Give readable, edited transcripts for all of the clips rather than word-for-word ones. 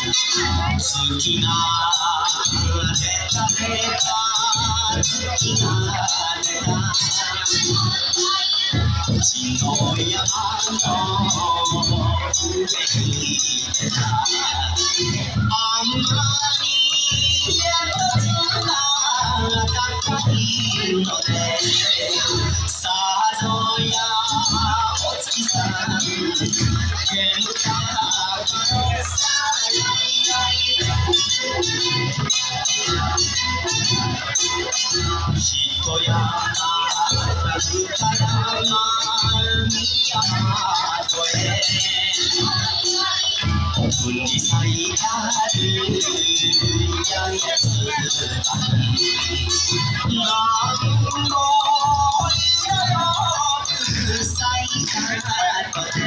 月が出た出た月が出た地の山の上に出たあんまりやつが高いのでさぞやお月さん喧嘩がさ一山二山三山とへ奥に咲いたる八重椿何の色よく咲いたとて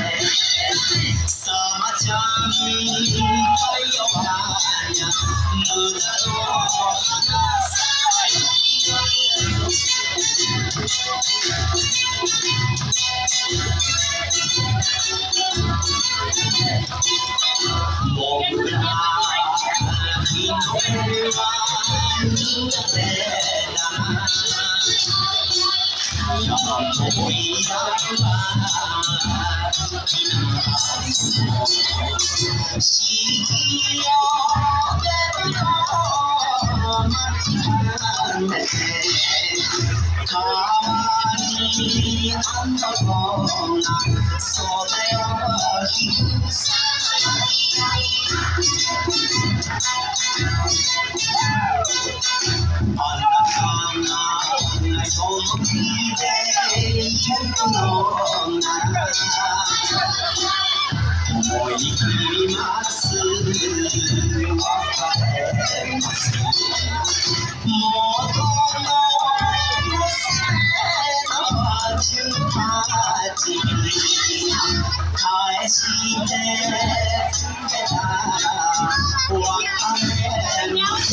さまちゃんと弱や無駄の花咲い僕ら日の上は苦手だ山のいらは四季よでも間違えて川にあんたのが袖を引くさあなたがその気で言うのなら思い切ります別れます元の娘の18に返してくれた別れます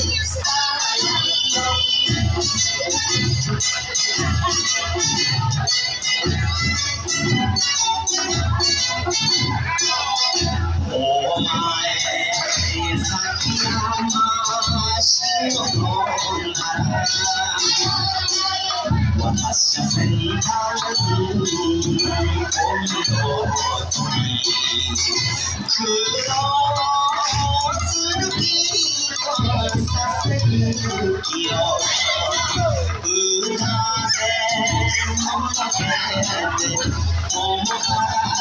お前崎山しののなら私は先端お見事に黒剣とさせる気を歌でもかけて桃から